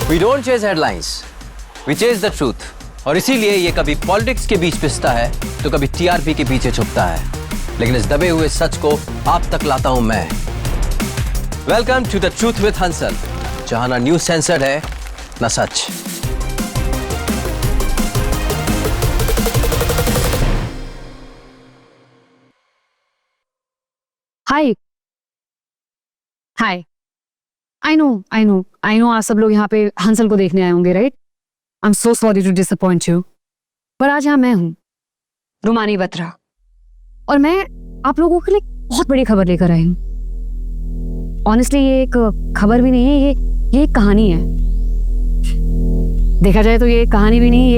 We don't chase headlines, we chase the truth. और इसीलिए ये कभी पॉलिटिक्स के बीच पिसता है तो कभी टीआरपी के पीछे छुपता है, लेकिन इस दबे हुए सच को आप तक लाता हूं मैं। Welcome to the truth with Hansal, जहां ना न्यूज सेंसर्ड है ना सच। हाय हाय, आई नो आप सब लोग यहाँ पे हंसल को देखने आए होंगे, right? I am so sorry to disappoint you, पर आज यहाँ मैं हूँ, रुमानी बत्रा, और मैं आप लोगों के लिए बहुत बड़ी खबर लेकर आई हूँ। ऑनेस्टली ये एक खबर भी नहीं है, ये एक कहानी है। देखा जाए तो ये कहानी भी नहीं,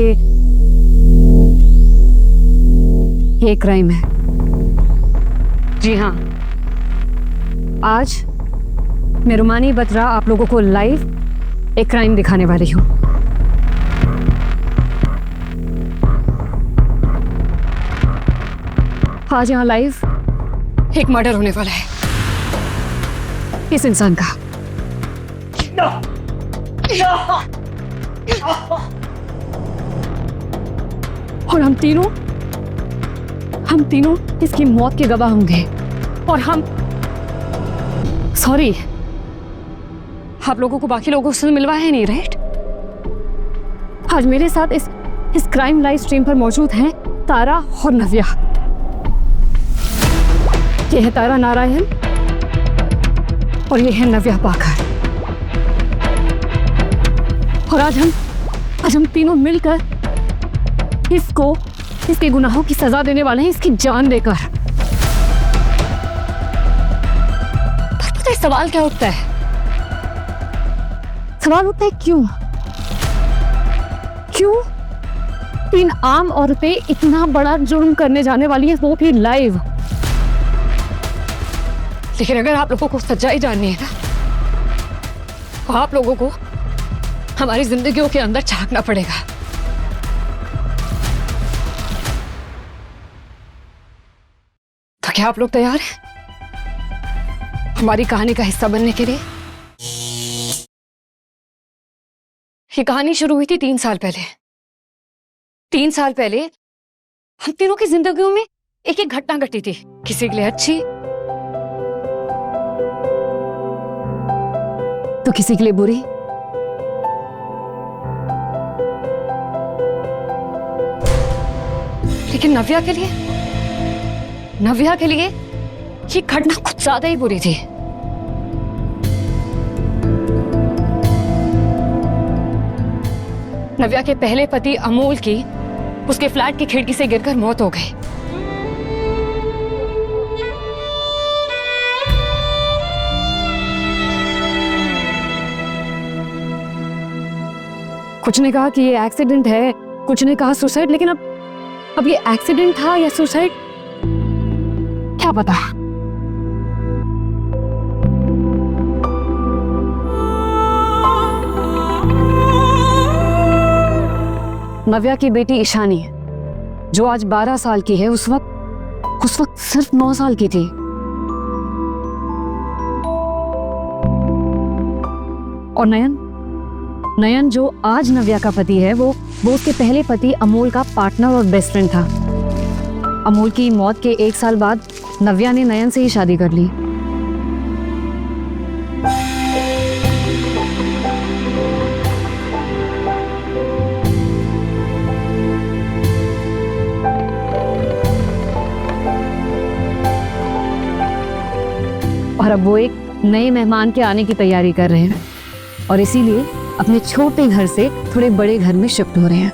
ये क्राइम है। जी हाँ, आज मैं रुमानी बत्रा आप लोगों को लाइव एक क्राइम दिखाने वाली हूँ। आज यहाँ लाइव एक मर्डर होने वाला है इस इंसान का। और हम तीनों इसकी मौत के गवाह होंगे। और हम सॉरी, आप लोगों को बाकी लोगों से मिलवाया है नहीं, राइट? आज मेरे साथ इस क्राइम लाइव स्ट्रीम पर मौजूद हैं तारा और नव्या। ये है तारा नारायण और ये है नव्या पाकर। और आज हम तीनों मिलकर इसके गुनाहों की सजा देने वाले हैं, इसकी जान देकर। पर पता है सवाल क्या उठता है? सवाल उठता है क्यों तीन आम औरतें इतना बड़ा जुर्म करने जाने वाली है, वो भी लाइव। लेकिन अगर आप लोगों को सच्चाई जाननी है ना, तो आप लोगों को हमारी जिंदगियों के अंदर झांकना पड़ेगा। तो क्या आप लोग तैयार हैं हमारी कहानी का हिस्सा बनने के लिए? ये कहानी शुरू हुई थी 3 साल पहले। 3 साल पहले हम तीनों की जिंदगियों में एक एक घटना घटी थी, किसी के लिए अच्छी तो किसी के लिए बुरी। लेकिन नव्या के लिए ये घटना कुछ ज्यादा ही बुरी थी। नव्या के पहले पति अमोल की उसके फ्लैट की खिड़की से गिरकर मौत हो गई। कुछ ने कहा कि ये एक्सीडेंट है, कुछ ने कहा सुसाइड, लेकिन अब ये एक्सीडेंट था या सुसाइड क्या पता। नव्या की बेटी ईशानी, जो आज 12 साल की है, उस वक्त सिर्फ 9 साल की थी। और नयन जो आज नव्या का पति है, वो उसके पहले पति अमोल का पार्टनर और बेस्ट फ्रेंड था। अमोल की मौत के 1 साल बाद नव्या ने नयन से ही शादी कर ली। और अब वो एक नए मेहमान के आने की तैयारी कर रहे हैं और इसीलिए अपने छोटे घर से थोड़े बड़े घर में शिफ्ट हो रहे हैं।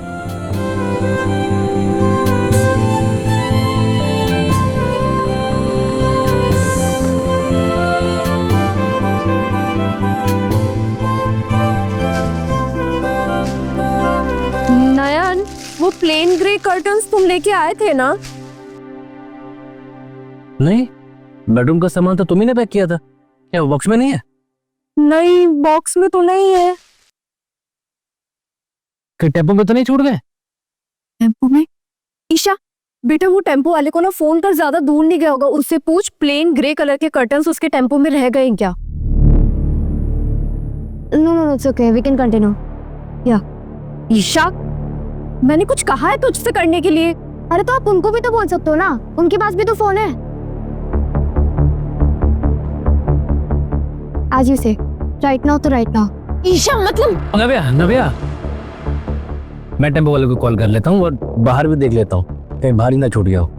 नयन, वो प्लेन ग्रे कर्टन्स तुम लेके आए थे ना? नहीं, बेडरूम का सामान तो तुम ही ने पैक किया था। क्या वो बॉक्स में नहीं है? नहीं, बॉक्स में तो नहीं है। कि टेम्पो में तो नहीं छूट गए? टेम्पो में? ईशा बेटा, वो टेम्पो वाले को ना फोन कर, ज्यादा दूर नहीं गया होगा, उससे पूछ प्लेन ग्रे कलर के कर्टन्स उसके टेम्पो में रह गए क्या? No, it's okay, we can continue. या ईशा, मैंने कुछ कहा है तुझसे करने के लिए? अरे तो आप उनको भी तो बोल सकते हो ना, उनके पास भी तो फोन है। आज यू से राइट नाउ तो राइट नाउ। ईशा मतलब नव्या, मैं टेम्पो वाले को कॉल कर लेता हूँ और बाहर भी देख लेता हूँ, कहीं बाहर ही ना छूट गया हो।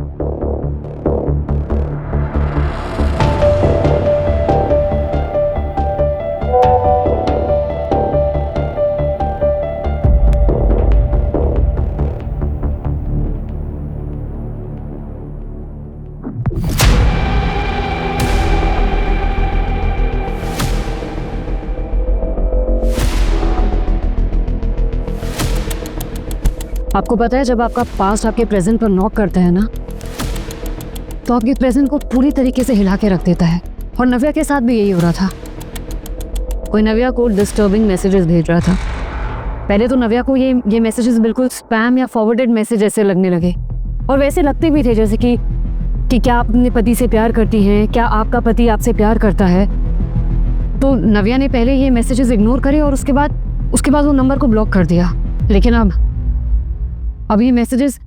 आपको पता है, जब आपका पास्ट आपके प्रेजेंट पर नॉक करता है ना, तो आपके प्रेजेंट को पूरी तरीके से हिला के रख देता है। और नव्या के साथ भी यही हो रहा था। कोई नव्या को डिस्टर्बिंग मैसेजेस भेज रहा था। पहले तो नव्या को ये मैसेजेस बिल्कुल स्पैम या फॉरवर्डेड मैसेज ऐसे लगने लगे, और वैसे लगते भी थे जैसे कि क्या आप अपने पति से प्यार करती हैं, क्या आपका पति आपसे प्यार करता है। तो नव्या ने पहले ये मैसेजेस इग्नोर करे और उसके बाद वो नंबर को ब्लॉक कर दिया। लेकिन अब ये मैसेजेस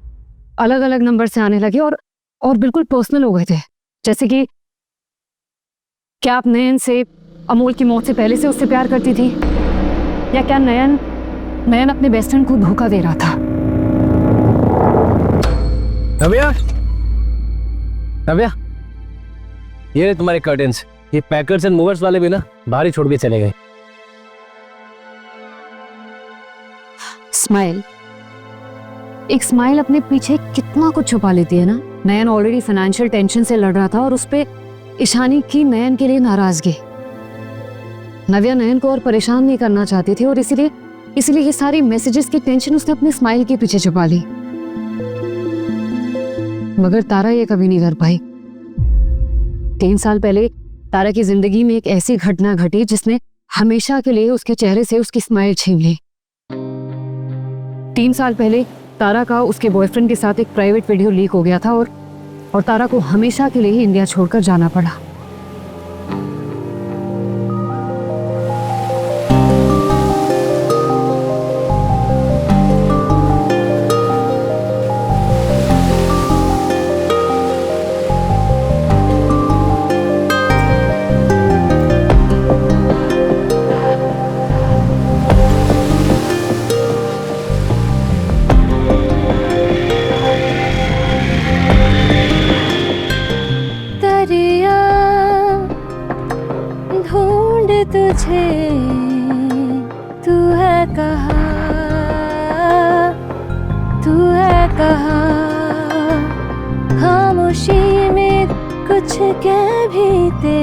अलग अलग नंबर से आने लगे और बिल्कुल पर्सनल हो गए थे। जैसे कि क्या आप नयन से, अमोल की मौत से पहले से उससे प्यार करती थी, या क्या नयन अपने बेस्ट फ्रेंड को धोखा दे रहा था। नव्या, ये तुम्हारे कर्टेन्स, ये पैकर्स एंड मूवर्स वाले भी ना बाहर ही छोड़ के चले गए। स्माइल, एक स्माइल अपने पीछे कितना कुछ छुपा लेती है ना। नयन ऑलरेडी फाइनेंशियल टेंशन से लड़ रहा था और उस पे ईशानी की नयन के लिए नाराजगी। नव्या नयन को और परेशान नहीं करना चाहती थी, और इसीलिए ये सारी मैसेजेस की टेंशन उसने अपने स्माइल के पीछे छुपा ली। मगर तारा ये कभी नहीं कर पाई। 3 साल पहले तारा की जिंदगी में एक ऐसी घटना घटी जिसने हमेशा के लिए उसके चेहरे से उसकी स्माइल छीन ली। 3 साल पहले तारा का उसके बॉयफ्रेंड के साथ एक प्राइवेट वीडियो लीक हो गया था, और तारा को हमेशा के लिए ही इंडिया छोड़कर जाना पड़ा। तुझे तू है कहाँ, तू है कहाँ। खामोशी में कुछ कह भी दे,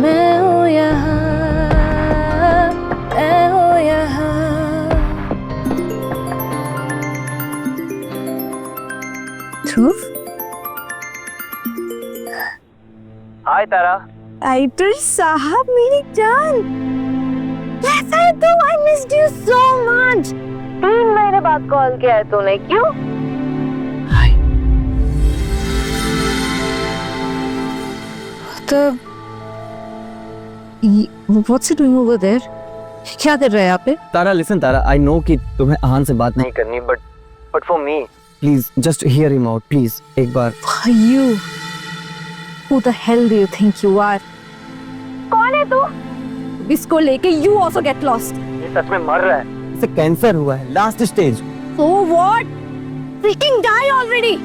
मैं हूँ यहाँ, मैं हूँ यहाँ। ध्रुव, हाय तारा। राइटर साहब, मेरी जान, कैसा है तू? I missed you so much. 3 महीने बाद कॉल किया है तूने, क्यों? हाय। तो what's he doing over there? क्या कर रहा है यहाँ पे? तारा, listen तारा, I know कि तुम्हें आहान से बात नहीं करनी, but for me, please just hear him out, please, एक बार। You, who the hell do you think you are? कौन है तू? इसको लेके you also get lost. ये सच में मर रहा है, इसे कैंसर हुआ है, last stage. So what? Freaking die already.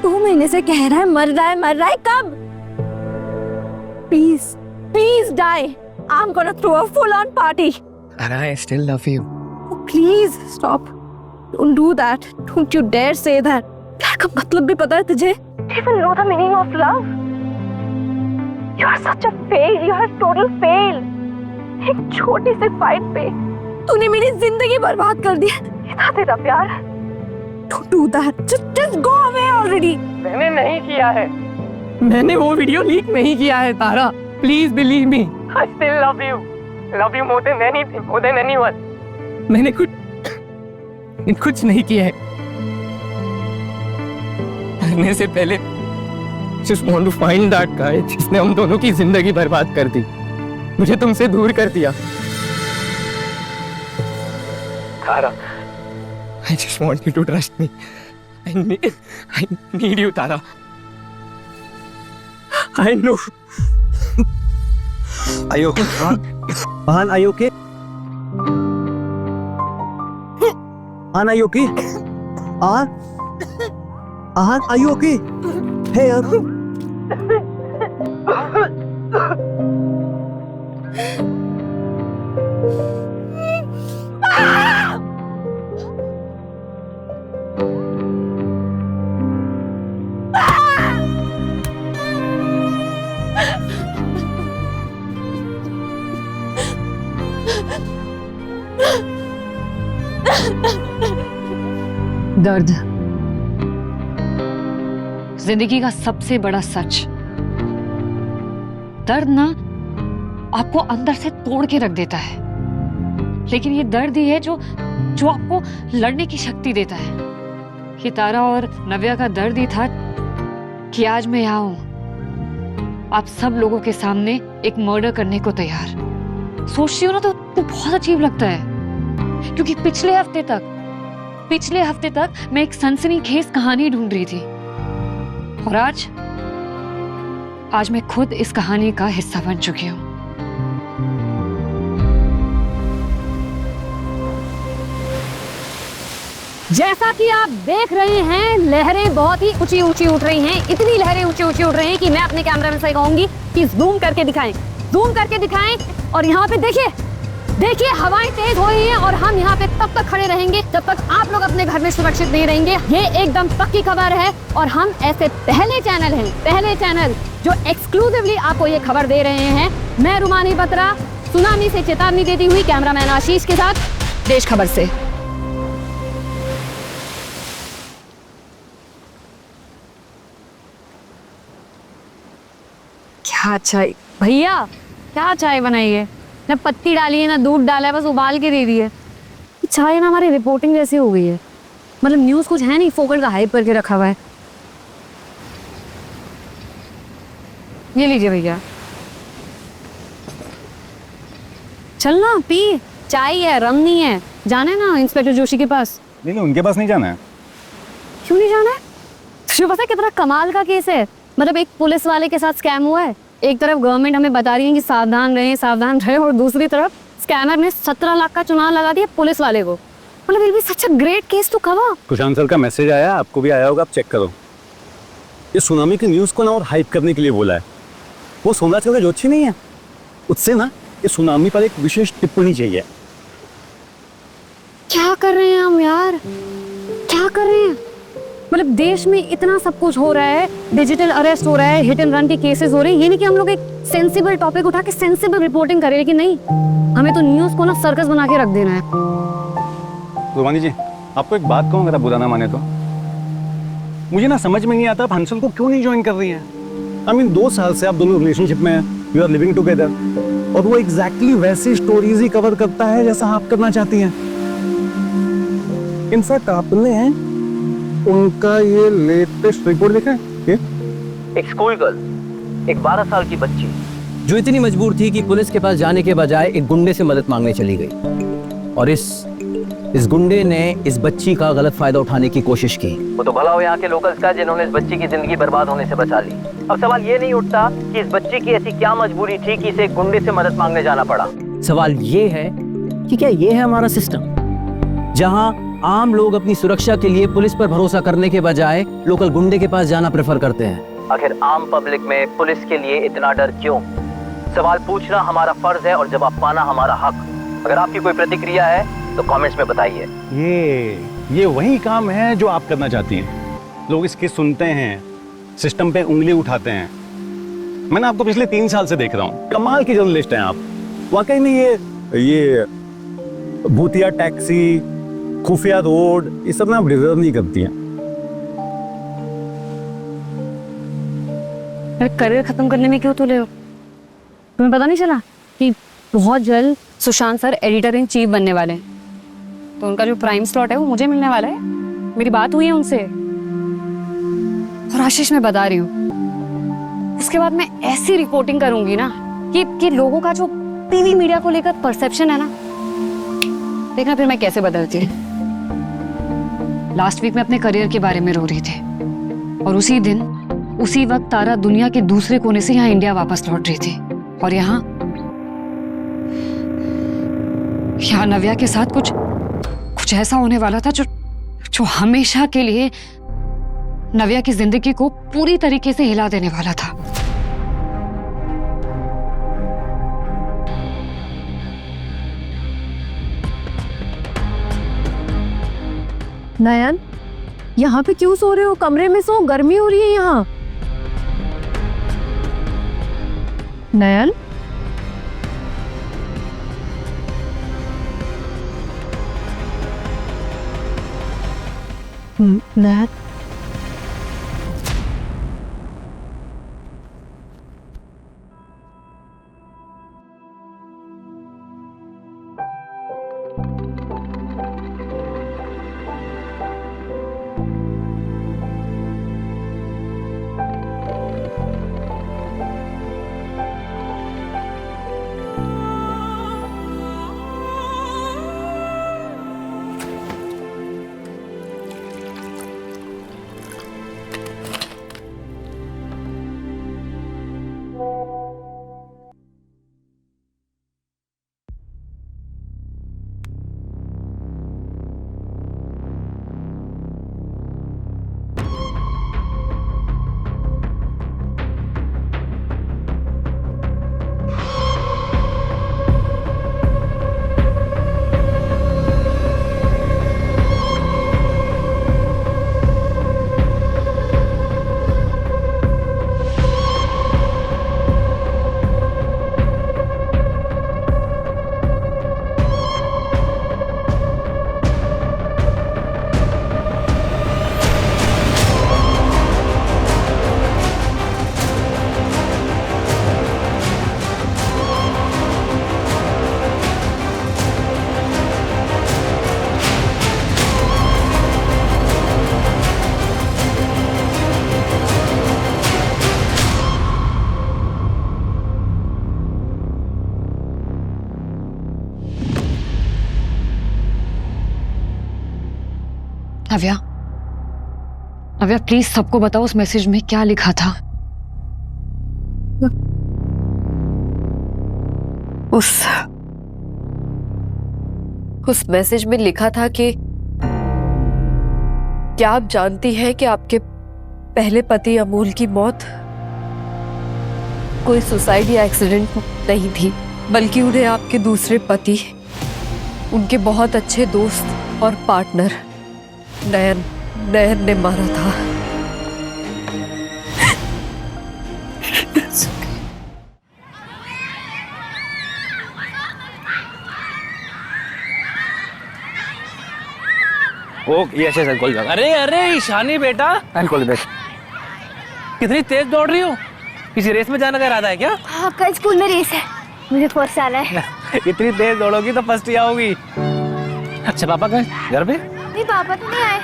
2 महीने से कह रहा है मर रहा है, कब? Please die. I'm gonna throw a full-on party. Tara, I still love you. Oh, please stop. Don't do that. Don't you dare say that. प्यार का मतलब भी पता है तुझे? Do you even know the meaning of love? You are such a fail. You are a total fail. एक छोटी सी fight पे तूने मेरी जिंदगी बर्बाद कर दी। इतना तेरा प्यार। Don't do that. Just go away already. मैंने नहीं किया है, मैंने वो वीडियो लीक नहीं किया है Tara, please believe me. I still love you more than anything, more than anyone. मैंने कुछ नहीं किया है। मरने से पहले just want to find that guy जिसने हम दोनों की जिंदगी बर्बाद कर दी, मुझे तुमसे दूर कर दिया। Tara, I just want you to trust me. I need you, Tara. I know. Are you okay? Ahan, are you okay? Ahan, are you okay? Ahan, are you okay? Hey, दर्द जिंदगी का सबसे बड़ा सच। दर्द ना आपको अंदर से तोड़ के रख देता है, लेकिन ये दर्द ही है जो आपको लड़ने की शक्ति देता है। ये तारा और नव्या का दर्द ही था कि आज मैं यहाँ हूं, आप सब लोगों के सामने एक मर्डर करने को तैयार। सोचती हो ना तो बहुत अजीब लगता है, क्योंकि पिछले हफ्ते तक मैं एक सनसनीखेज कहानी ढूंढ रही थी, और आज मैं खुद इस कहानी का हिस्सा बन चुकी हूँ। जैसा कि आप देख रहे हैं, लहरें बहुत ही ऊंची ऊंची उठ रही हैं। इतनी लहरें ऊंची ऊंची उठ रही हैं कि मैं अपने कैमरामैन से कहूंगी कि जूम करके दिखाएं। और यहाँ पे देखिए हवाएं तेज हो रही हैं, और हम यहाँ पे तब तक खड़े रहेंगे जब तक आप लोग अपने घर में सुरक्षित नहीं रहेंगे। ये एकदम पक्की खबर है, और हम ऐसे पहले चैनल जो एक्सक्लूसिवली आपको ये खबर दे रहे हैं। मैं रुमानी बत्रा सुनामी से चेतावनी देती हुई कैमरामैन आशीष के साथ देश खबर से। क्या चाय भैया, क्या चाय बनाई है? ना पत्ती डाली है ना दूध डाला है, बस उबाल के दे दी है। चाय ना हमारी रिपोर्टिंग जैसी हो गई है, मतलब न्यूज़ कुछ है नहीं, फोकट का हाइप करके रखा हुआ है। ये लीजिए भैया, चलना पी, चाय है, रंग नहीं है। जाना ना इंस्पेक्टर जोशी के पास? नहीं उनके पास नहीं जाना है। क्यों नहीं जाना है? तुझे पता है कितना कमाल का केस है? मतलब एक पुलिस वाले के साथ स्कैम हुआ है। एक तरफ गवर्नमेंट हमें बता रही है कि सावधान रहे, और दूसरी तरफ स्कैमर ने 17 लाख का चुनाव लगा दिया पुलिस वाले को। मतलब it be such a great case to cover. Kushant sir का मैसेज आया, आपको भी आया होगा, आप चेक करो। ये सुनामी की न्यूज़ को ना और हाइप करने के लिए बोला है। वो सोमनाथ का जो अच्छी नहीं है, उससे ना ये सुनामी पर एक विशेष टिप्पणी चाहिए। क्या कर रहे हैं हम यार, क्या कर रहे हैं? मतलब देश में इतना सब कुछ हो रहा है, डिजिटल अरेस्ट हो रहा है, हिट एंड रन के केसेस हो रहे हैं। ये नहीं कि हम लोग एक सेंसिबल टॉपिक उठा के सेंसिबल रिपोर्टिंग करें, लेकिन नहीं, हमें तो न्यूज़ को ना सर्कस बना के रख देना है। रुमानी जी, आपको एक बात कहूँ, अगर आप बुरा ना माने तो, मुझे ना समझ में नहीं आता आप हंसल को क्यों नहीं ज्वाइन कर रही हैं। आई मीन 2 साल से आप दोनों रिलेशनशिप में हैं, यू आर लिविंग टुगेदर, और वो एग्जैक्टली वैसी स्टोरीज ही कवर करता है जैसा आप करना चाहती हैं। इनफैक्ट आपने उनका ये लेटेस्ट रिपोर्ट देखा है? ये एक स्कूल गर्ल, एक 12 साल की बच्ची, जो इतनी मजबूर थी कि पुलिस के पास जाने के बजाय एक गुंडे से मदद मांगने चली गई, और इस गुंडे ने इस बच्ची का गलत फायदा उठाने की कोशिश की। वो तो भला हो यहाँ के लोकल्स का, जिन्होंने इस बच्ची की जिंदगी बर्बाद होने से बचा ली। अब सवाल ये नहीं उठता कि इस बच्ची की ऐसी क्या मजबूरी थी कि इसे गुंडे से मदद मांगने जाना पड़ा। सवाल ये है कि क्या ये है हमारा सिस्टम, जहाँ आम लोग अपनी सुरक्षा के लिए पुलिस पर भरोसा करने के बजाय लोकल गुंडे के पास जाना प्रेफर करते हैं। आखिर आम पब्लिक में पुलिस के लिए इतना डर क्यों? सवाल पूछना हमारा फर्ज है और जवाब पाना हमारा हक। अगर आपकी कोई प्रतिक्रिया है तो कमेंट्स में बताइए। ये वही काम है जो आप करना चाहती हैं। लोग इसके सुनते हैं, सिस्टम पे उंगली उठाते हैं। मैंने आपको पिछले 3 साल से देख रहा हूँ, कमाल की जर्नलिस्ट हैं आप। वाकई में ये भूतिया टैक्सी, खुफिया रोड, ये सब ना आप डिजर्व नहीं करती हैं। करियर खत्म करने में क्यों तुले हो? तुम्हें पता नहीं चला कि बहुत जल्द Sushant sir editor in chief बनने वाले हैं, तो उनका जो प्राइम स्लॉट है वो मुझे मिलने वाला है। मेरी बात हुई है उनसे, और आशीष मैं बता रही हूँ, उसके बाद मैं ऐसी रिपोर्टिंग करूंगी ना कि लोगों का जो टीवी मीडिया को लेकर परसेप्शन है ना, देखना फिर मैं कैसे बदलती हूँ। लास्ट वीक में अपने करियर के बारे में रो रही थी और उसी दिन उसी वक्त तारा दुनिया के दूसरे कोने से यहाँ इंडिया वापस लौट रही थी और यहाँ नव्या के साथ कुछ ऐसा होने वाला था जो हमेशा के लिए नव्या की जिंदगी को पूरी तरीके से हिला देने वाला था। नयन, यहाँ पे क्यों सो रहे हो? कमरे में सो, गर्मी हो रही है यहाँ। नयन, नयन, नव्या, नव्या प्लीज सबको बताओ उस मैसेज में क्या लिखा था। उस मैसेज में लिखा था कि क्या आप जानती हैं कि आपके पहले पति अमूल की मौत कोई सुसाइड या एक्सीडेंट नहीं थी, बल्कि उन्हें आपके दूसरे पति, उनके बहुत अच्छे दोस्त और पार्टनर नयन ने मारा था। Yes yes, call back. अरे ईशानी बेटा, आई कॉल बैक। कितनी तेज दौड़ रही हो? किसी रेस में जाने का इरादा है क्या? हाँ, कल स्कूल में रेस है, मुझे फर्स्ट आना है। इतनी तेज दौड़ोगी तो फर्स्ट ही आओगी। अच्छा पापा कहाँ? घर पे? नहीं, पापा तो नहीं आए,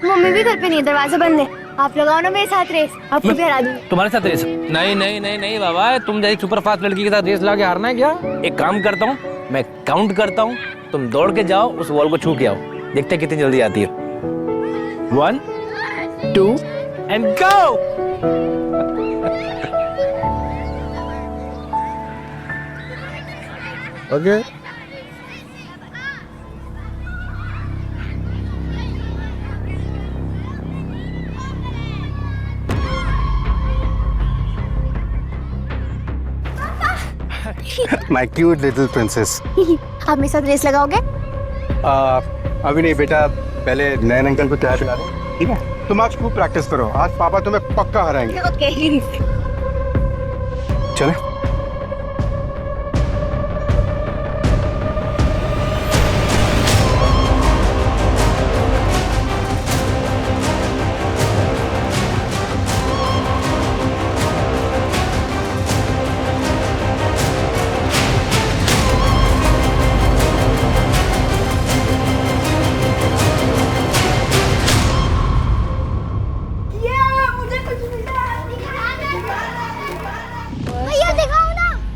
मम्मी भी घर पे नहीं, दरवाजा बंद है। आप लगाओ ना मेरे साथ रेस, आपको भी हरा दूंगी। तुम्हारे साथ रेस? नहीं बाबा, तुम जैसी सुपर फास्ट लड़की के साथ रेस लगा के हारना है क्या? एक काम करता हूँ, मैं काउंट करता हूँ, तुम दौड़ के जाओ, उस वॉल को छू के आओ, देखते कितनी जल्दी आती है। 1 2 and go. Okay my cute little princess. आप मेरे साथ रेस लगाओगे? अभी नहीं बेटा, पहले नयन अंकल को चाय पिला दो, ठीक है? तुम आज खूब प्रैक्टिस करो, आज पापा तुम्हें पक्का हराएंगे। ओके। चले।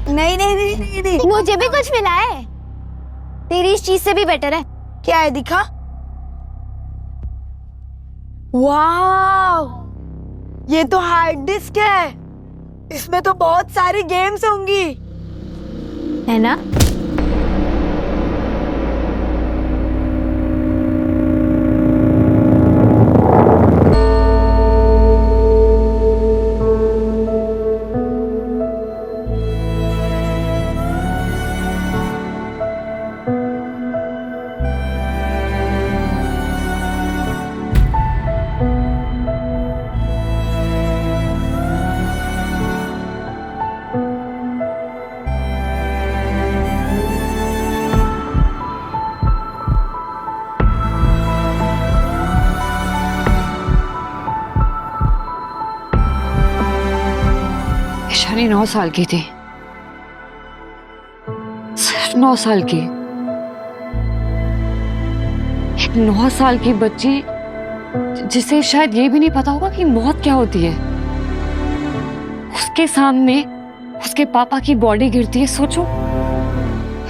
नहीं, मुझे भी कुछ मिला है, तेरी इस चीज से भी बेटर है। क्या है दिखा? वाव, ये तो हार्ड डिस्क है। इसमें तो बहुत सारी गेम्स होंगी, है ना? ईशानी 9 साल की थी, सिर्फ 9 साल की। एक 9 साल की बच्ची जिसे शायद ये भी नहीं पता होगा कि मौत क्या होती है, उसके सामने उसके पापा की बॉडी गिरती है। सोचो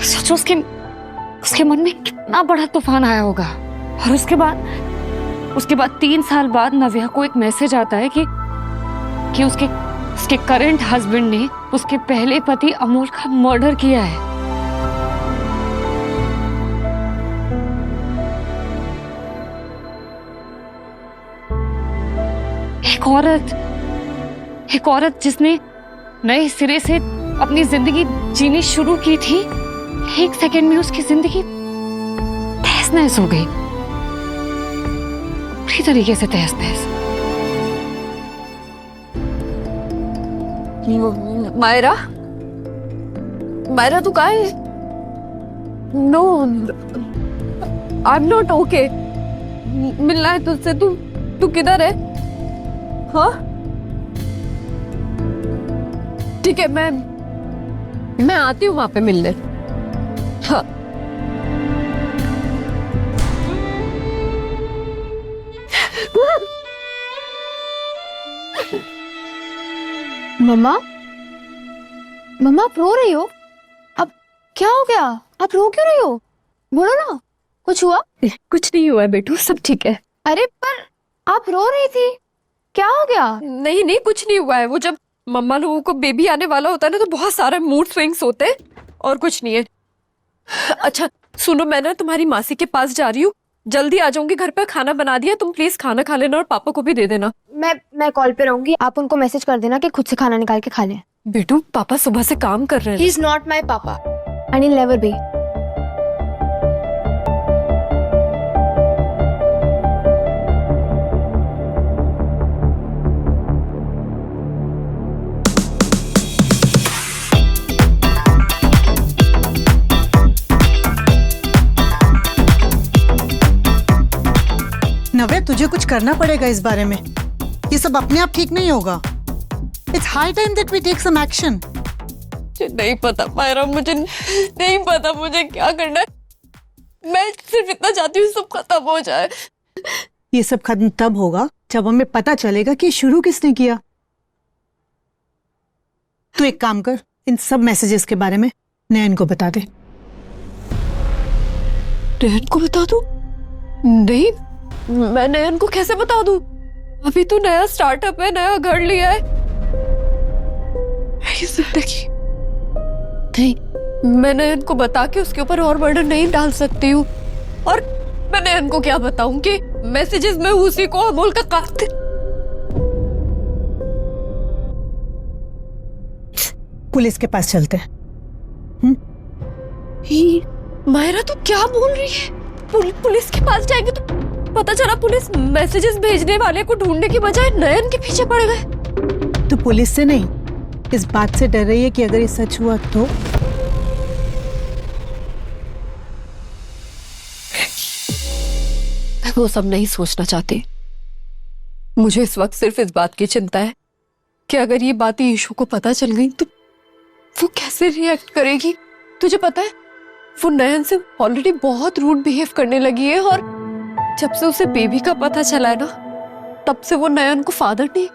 सोचो उसके मन में कितना बड़ा तूफान आया होगा। और उसके बाद 3 साल बाद नव्या को एक मैसेज आता है कि उसके करंट हस्बैंड ने उसके पहले पति अमोल का मर्डर किया है। एक औरत जिसने नए सिरे से अपनी जिंदगी जीनी शुरू की थी, 1 सेकंड में उसकी जिंदगी तहस नहस हो गई, पूरी तरीके से तहस नहस। मायरा तू कहाँ है? No, I am not okay. मिलना है तुझसे। तू किधर है? हाँ ठीक है, मैं आती हूँ वहां पे मिलने। हाँ मम्मा, मम्मा आप रो रही हो? अब क्या हो गया? आप रो क्यों रही हो? बोलो ना, कुछ हुआ? कुछ नहीं हुआ है बेटू, सब ठीक है। अरे पर आप रो रही थी, क्या हो गया? नहीं कुछ नहीं हुआ है। वो जब मम्मा लोगों को बेबी आने वाला होता है ना, तो बहुत सारे मूड स्विंग्स होते हैं, और कुछ नहीं है। अच्छा सुनो, मैं ना तुम्हारी मासी के पास जा रही हूँ, जल्दी आ जाऊंगी। घर पे खाना बना दिया, तुम प्लीज खाना खा लेना और पापा को भी दे देना। मैं कॉल पे रहूंगी, आप उनको मैसेज कर देना कि खुद से खाना निकाल के खा लें। बेटू पापा सुबह से काम कर रहे हैं। ही इज नॉट माई पापा एंड he'll never be. नव्या, तुझे कुछ करना पड़ेगा इस बारे में। ये सब अपने आप ठीक नहीं होगा। It's high time that we take some action. मुझे नहीं पता मायरा, मुझे नहीं पता मुझे क्या करना है। मैं सिर्फ इतना चाहती हूँ सब खत्म हो जाए। ये सब खत्म तब होगा जब हमें पता चलेगा कि शुरू किसने किया। तू एक काम कर, इन सब मैसेजेस के बारे में नयन को बता दे। नयन को बता दूं? नहीं, मैं नयन को कैसे बता दूं? अभी तो नया स्टार्टअप है, नया घर लिया है। जिंदगी नहीं, मैं नयन को बता के उसके ऊपर और बर्डन नहीं डाल सकती हूँ। और मैं नयन को क्या बताऊं कि मैसेजेस में उसी को अमोल का कातिल। पुलिस के पास चलते हैं। मायरा तू क्या बोल रही है? पुलिस के पास जाएंगे तो पता चला पुलिस मैसेजेस भेजने वाले को ढूंढने की बजाय नयन के पीछे पड़ गए। तू पुलिस से नहीं, इस बात से डर रही है कि अगर ये सच हुआ तो। मैं वो सब नहीं सोचना चाहती। मुझे इस वक्त सिर्फ इस बात की चिंता है कि अगर ये बात ईशू को पता चल गई तो वो कैसे रिएक्ट करेगी। तुझे पता है वो नयन से ऑलरेडी बहुत रूड बिहेव करने लगी है, और जब से उसे बेबी का पता चला है ना, तब से वो नयन को फादर नहीं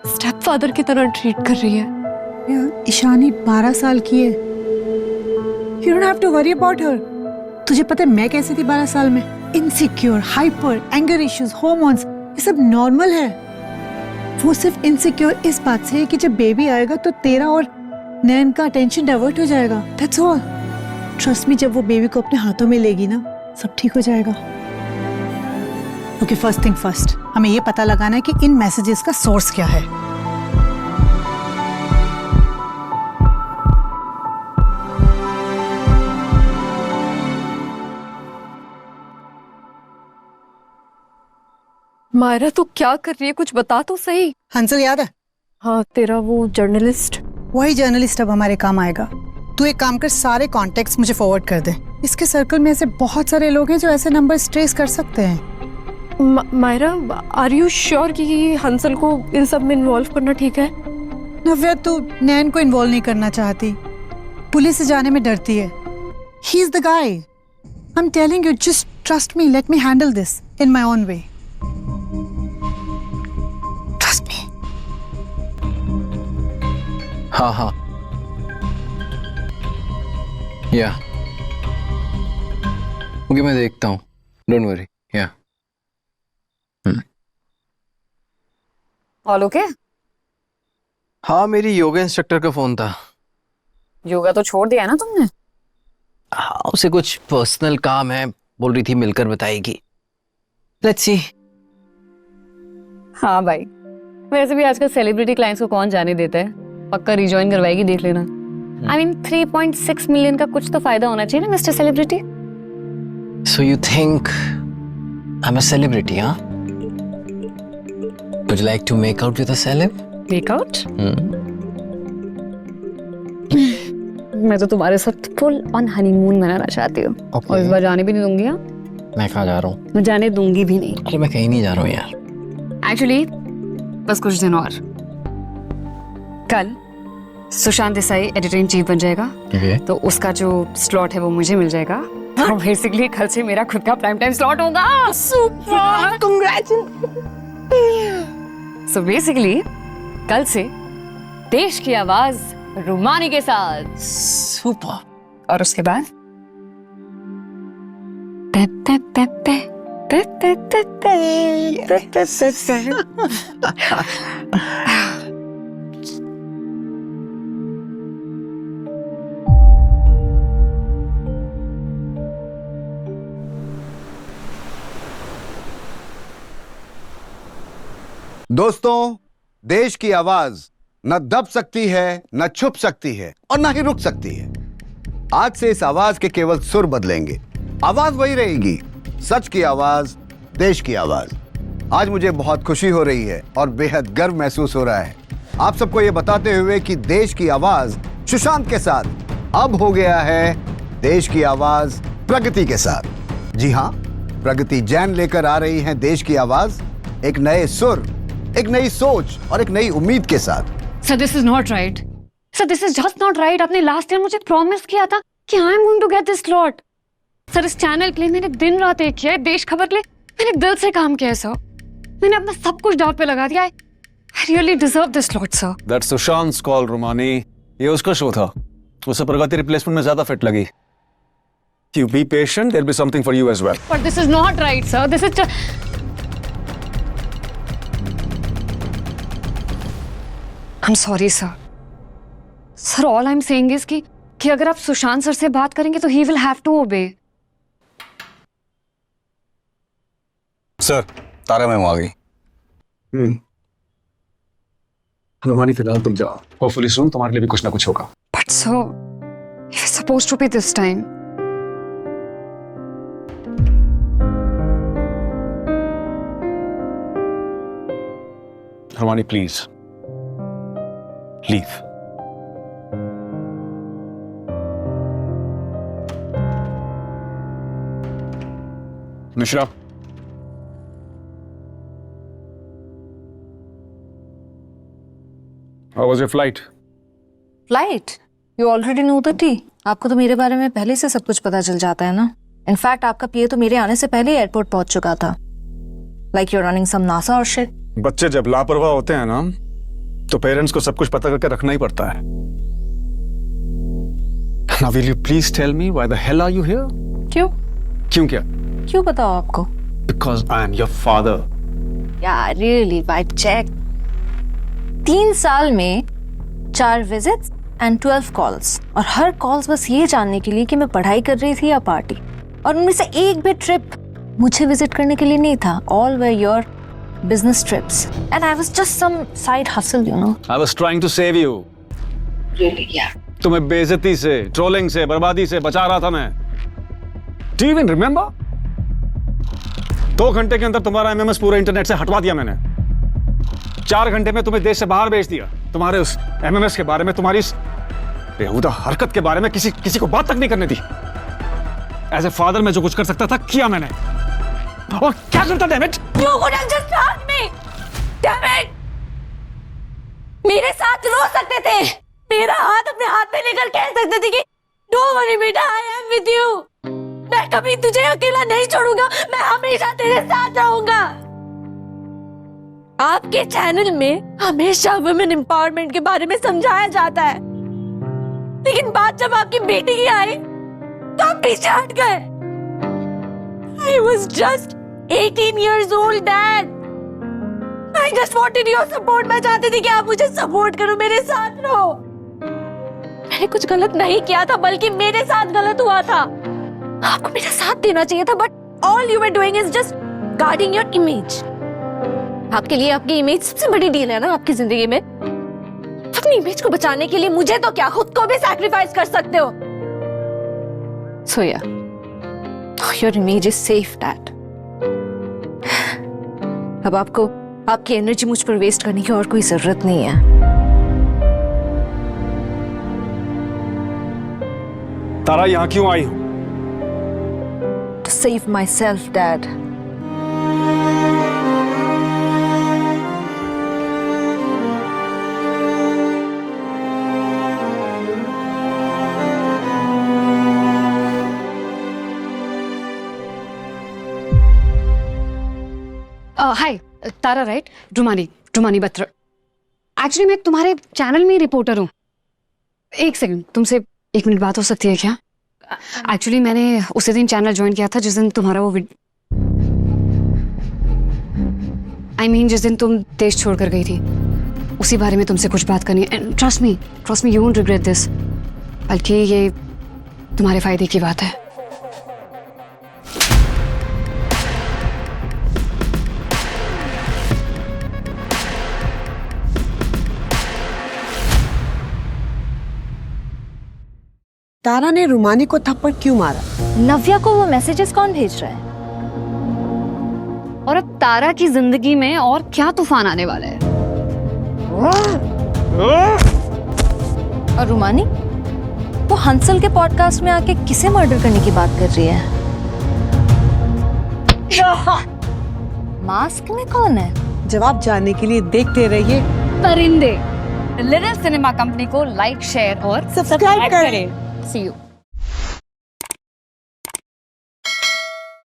स्टेप फादर की तरह ट्रीट कर रही है। ईशानी 12 साल की है। You don't have to worry about her. तुझे पता है मैं कैसी थी 12 साल में? Insecure, hyper, anger issues, hormones, ये सब नॉर्मल है। वो सिर्फ इनसिक्योर इस बात से है कि जब बेबी आएगा तो तेरा और नैन का अटेंशन डाइवर्ट हो जाएगा। That's all. ट्रस्ट मी, जब वो बेबी को अपने हाथों में लेगी ना, सब ठीक हो जाएगा। ओके, फर्स्ट थिंग फर्स्ट, हमें ये पता लगाना है कि इन मैसेजेस का सोर्स क्या है। मायरा तू क्या कर रही है, कुछ बता तो सही। हंसल याद है? हाँ, तेरा वो जर्नलिस्ट। वही जर्नलिस्ट अब हमारे काम आएगा। तू एक काम कर, सारे कॉन्टेक्ट्स मुझे फॉरवर्ड कर दे। इसके सर्कल में ऐसे बहुत सारे लोग हैं जो ऐसे नंबर ट्रेस कर सकते हैं। मायरा, आर यू श्योर कि हंसल को इन सब में इन्वॉल्व करना ठीक है? नव्या, तू नैन को इन्वॉल्व नहीं करना चाहती, पुलिस से जाने में डरती है। He is the guy. I am telling you, just trust me, let me handle this in my own way. Trust me. हाँ या ओके, मैं देखता हूँ, डोंट वरी। या ऑल ओके? हाँ, मेरी योगा इंस्ट्रक्टर का फोन था। योगा तो छोड़ दिया ना तुमने? हाँ, उसे कुछ पर्सनल काम है, बोल रही थी मिलकर बताएगी। Let's see. हाँ भाई, वैसे भी आजकल सेलिब्रिटी क्लाइंट्स को कौन जाने देता है। पक्का रिजॉइन करवाएगी, देख लेना। I mean 3.6 मिलियन का कुछ तो फायदा होना चाहिए ना mister celebrity. So you think I'm a celebrity, huh? Would you like to make out with a celeb? Make out? मैं तो तुम्हारे साथ फुल ऑन हनीमून मनाना चाहती हूँ। Okay. और इस बार जाने भी नहीं दूंगी। हाँ, मैं कहाँ जा रहा हूँ? मैं जाने दूंगी भी नहीं। अरे मैं कहीं नहीं जा रहा हूँ यार। एक्चुअली बस कुछ दिन और। कल Sushant Desai editor in chief बन जाएगा। Okay. तो उसका जो स्लॉट है वो मुझे मिल जाएगा। तो बेसिकली कल से मेरा खुद का प्राइम टाइम स्लॉट होगा। Super, congratulation. सो बेसिकली कल से देश की आवाज रुमानी के साथ। Super. और उसके बाद पे पे पे पे पे पे पे पे पे पे पे। दोस्तों, देश की आवाज न दब सकती है, न छुप सकती है और न ही रुक सकती है। आज से इस आवाज के केवल सुर बदलेंगे। आवाज वही रहेगी, सच की आवाज, देश की आवाज। आज मुझे बहुत खुशी हो रही है और बेहद गर्व महसूस हो रहा है आप सबको ये बताते हुए कि देश की आवाज सुशांत के साथ अब हो गया है देश की आवाज प्रगति के साथ। जी हाँ, प्रगति जैन लेकर आ रही है देश की आवाज एक नए सुर, एक नई सोच और एक नई उम्मीद के साथ। Sir, this is not right. Sir, this is just not right. आपने लास्ट ईयर मुझे प्रॉमिस किया था कि I am going to get this slot. Sir, इस चैनल के लिए मैंने दिन रात एक किया है, देश खबर के लिए मैंने दिल से काम किया है सर। मैंने अपना सब कुछ दांव पे लगा दिया है। I really deserve this slot, sir. That's Sushant's call, रुमानी। ये उसका शो था, उसे प्रगति रिप्लेसमेंट में ज्यादा फिट लगी। You be patient, there'll be something for you as well. But this is not right, sir. This is just... I'm sorry, sir. Sir, all I'm saying is कि अगर आप सुशांत सर से बात करेंगे तो he will have to obey. Sir, Tara ma'am आ गई। रुमानी, फिलहाल तुम जाओ। Hopefully soon तुम्हारे लिए भी कुछ ना कुछ होगा। But sir, it was supposed to be this time. Rumani, please leave. Mishra, how was your flight? Flight? You already know the tea. आपको तो मेरे बारे में पहले से सब कुछ पता चल जाता है ना। इनफैक्ट आपका पीए तो मेरे आने से पहले एयरपोर्ट पहुंच चुका था। Like you are running some NASA or shit. बच्चे जब लापरवाह होते हैं ना, तो पेरेंट्स को सब कुछ पता करके रखना ही पड़ता है। Now will you please tell me why the hell are you here? क्यों? क्यों क्या? क्यों बताओ आपको? Because I am your father. यार रियली बाय चेक 3 साल में 4 विजिट्स एंड 12 कॉल्स, और हर कॉल्स बस ये जानने के लिए कि मैं पढ़ाई कर रही थी या पार्टी, और उनमें से एक भी ट्रिप मुझे विजिट करने के लिए नहीं था. All were your business trips and I was just some side hustle, you know. I was trying to save you. Really या तुम्हें बेइज्जती से, ट्रोलिंग से, बर्बादी से बचा रहा था मैं. Do you even remember? 2 घंटे के अंदर तुम्हारा एमएमएस पूरे इंटरनेट से हटवा दिया मैंने. 4 घंटे में तुम्हें देश से बाहर भेज दिया. तुम्हारे उस एमएमएस के बारे में, तुम्हारी इस बेहुदा हरकत के बारे में किसी को बात तक नहीं करने दी. एज ए फादर मैं जो कुछ कर सकता था किया मैंने. और क्या करता damn it? You could have just asked me. Damn it! मेरे साथ रो सकते थे. मेरा हाथ अपने हाथ में लेकर कह सकते थे कि Don't worry बेटा, I am with you. मैं कभी तुझे अकेला नहीं छोड़ूंगा. मैं हमेशा तेरे साथ रहूंगा. आपके चैनल में हमेशा वुमेन एम्पावरमेंट के बारे में समझाया जाता है, लेकिन बात जब आपकी बेटी की आई तो आप पीछे हट गए. I was just 18 years old, Dad. I just wanted your support. मैं चाहती थी कि आप मुझे सपोर्ट करो, मेरे साथ रहो. मैंने कुछ गलत नहीं किया था, बल्कि मेरे साथ गलत हुआ था. आपको मेरा साथ देना चाहिए था, but all you were doing is just guarding your image. आपके लिए आपकी इमेज सबसे बड़ी डील है ना आपकी जिंदगी में. अपनी इमेज को बचाने के लिए मुझे तो क्या, खुद को भी सैक्रिफाइस कर सकते हो. So yeah, your image is safe, Dad. अब आपको आपकी एनर्जी मुझ पर वेस्ट करने की और कोई जरूरत नहीं है. तारा यहाँ क्यों आई हो? To save myself, Dad. Hi Tara, right? Rumani Batra. Actually मैं तुम्हारे चैनल में रिपोर्टर हूँ. एक सेकंड, तुमसे 1 मिनट बात हो सकती है क्या? एक्चुअली मैंने उसी दिन चैनल ज्वाइन किया था जिस दिन तुम्हारा वो जिस दिन तुम देश छोड़कर गई थी. उसी बारे में तुमसे कुछ बात करनी है. Trust me, you won't regret this. बल्कि ये तुम्हारे फायदे की बात है. तारा ने रुमानी को थप्पड़ क्यों मारा? नव्या को वो मैसेजेस कौन भेज रहा है? और अब तारा की जिंदगी में और क्या तूफान आने वाला है? और रुमानी वो हंसल के पॉडकास्ट में आके किसे मर्डर करने की बात कर रही है? मास्क में कौन है? जवाब जानने के लिए देखते रहिए परिंदे लिटिल सिनेमा कंपनी को लाइक, शेयर और सब्सक्राइब करें. See you.